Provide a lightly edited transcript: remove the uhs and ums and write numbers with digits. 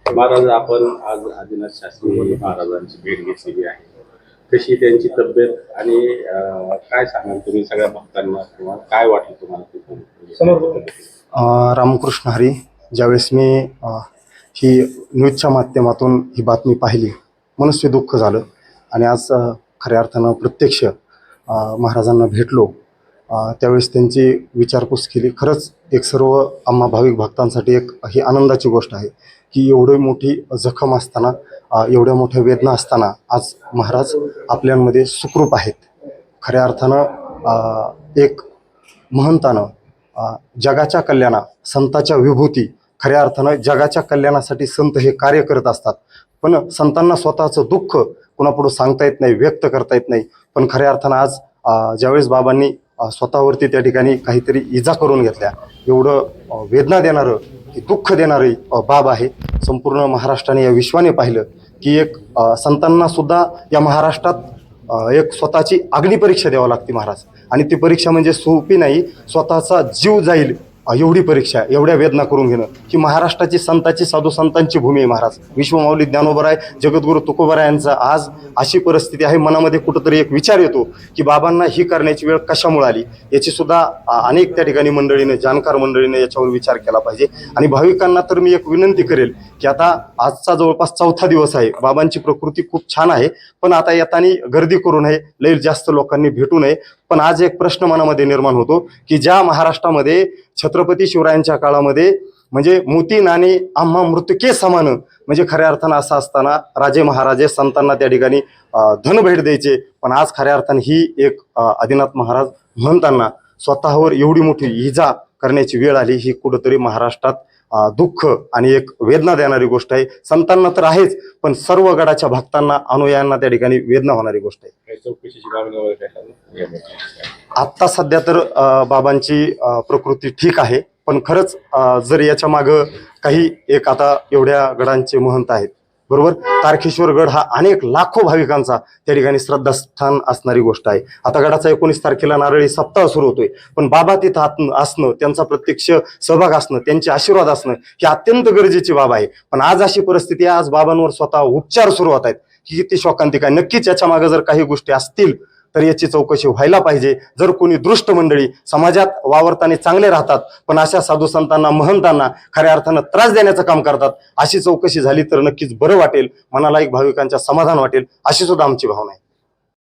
महाराज, आपण आज आदिनाथ शास्त्री महाराजांची भेट घेतलेली आहे. कशी त्यांची तब्येत आणि काय सांगाल तुम्ही सगळ्या भक्तांना, किंवा काय वाटलं तुम्हाला? रामकृष्ण हरी. ज्यावेळेस मी ही न्यूजच्या माध्यमातून ही बातमी पाहिली, मनस्वी दुःख झालं. आणि आज खऱ्या अर्थानं प्रत्यक्ष महाराजांना भेटलो, त्यावेळेस त्यांची विचारपूस केली. खरंच एक सर्व आम्हा भाविक भक्तांसाठी एक ही आनंदाची गोष्ट आहे की एवढी मोठी जखम असताना, एवढ्या मोठ्या वेदना असताना आज महाराज आपल्यांमध्ये सुखरूप आहेत. खऱ्या अर्थानं एक महंतानं जगाच्या कल्याणा, संताच्या विभूती, खऱ्या अर्थानं जगाच्या कल्याणासाठी संत हे कार्य करत असतात. पण संतांना स्वतःचं दुःख कुणापुढं सांगता येत नाही, व्यक्त करता येत नाही. पण खऱ्या अर्थानं आज ज्यावेळेस बाबांनी स्वतःवरती त्या ठिकाणी काहीतरी इजा करून घेतल्या, एवढं वेदना देणारं, दुःख देणारी बाब आहे. संपूर्ण महाराष्ट्राने या विश्वाने पाहिलं की एक संतांना सुद्धा या महाराष्ट्रात एक स्वतःची अग्निपरीक्षा द्यावी लागते महाराज. आणि ती परीक्षा म्हणजे सोपी नाही, स्वतःचा जीव जाईल एवढी परीक्षा, एवढ्या वेदना करून घेणं. ही महाराष्ट्राची संतांची, साधू संतांची भूमी आहे महाराज. विश्वमाऊली ज्ञानोबराय, जगद्गुरू तुकोबराय यांचा आज अशी परिस्थिती आहे. मनामध्ये कुठंतरी एक विचार येतो की बाबांना ही करण्याची वेळ कशामुळे आली, याची सुद्धा अनेक त्या ठिकाणी मंडळीने, जाणकार मंडळीने याच्यावर विचार केला पाहिजे. आणि भाविकांना तर मी एक विनंती करेल की आता आजचा जवळपास 4था दिवस आहे. बाबांची प्रकृती खूप छान आहे, पण आता येतानी गर्दी करू नये, लई जास्त लोकांनी भेटू नये. पण आज एक प्रश्न मनामध्ये निर्माण होतो की ज्या महाराष्ट्रामध्ये छत्रपती शिवरायांच्या काळामध्ये म्हणजे मोती नाणे आम्हा मृत्युके समान, म्हणजे खऱ्या अर्थानं असं असताना राजे महाराजे संतांना त्या ठिकाणी धन भेट द्यायचे. पण आज खऱ्या अर्थानं ही एक आदिनाथ महाराज म्हणताना स्वतःवर एवढी मोठी इजा करण्याची वेळ आली. ही कुठंतरी महाराष्ट्रात दुःख आणि एक वेदना देणारी गोष्ट आहे. संतांना तर आहेच, पण सर्व गडाच्या भक्तांना, अनुयायांना त्या ठिकाणी वेदना होणारी गोष्ट आहे. आत्ता सध्या तर बाबांची प्रकृती ठीक आहे, पण खरंच जर याच्या मागं काही एक आता एवढ्या गडांचे महंत आहेत बरोबर, तारखेश्वर गड हा अनेक लाखो भाविकांचा त्या ठिकाणी श्रद्धास्थान असणारी गोष्ट आहे. आता गडाचा 19 तारखेला नारळी सप्ताह सुरू होतोय, पण बाबा तिथं असणं, त्यांचा प्रत्यक्ष सहभाग असणं, त्यांचे आशीर्वाद असणं ही अत्यंत गरजेची बाब आहे. पण आज अशी परिस्थिती आहे, आज बाबांवर स्वतः उपचार सुरू होत आहेत. ही किती शोकांतिक आहे. नक्कीच याच्या मागे जर काही गोष्टी असतील तर याची चौकशी व्हायला पाहिजे. जर कोणी दृष्ट मंडळी समाजात वावरताना चांगले राहतात, पण अशा साधू संतांना, महंतांना खऱ्या अर्थानं त्रास देण्याचं काम करतात, अशी चौकशी झाली तर नक्कीच बरं वाटेल, मनाला एक भाविकांच्या समाधान वाटेल, अशी सुद्धा आमची भावना आहे.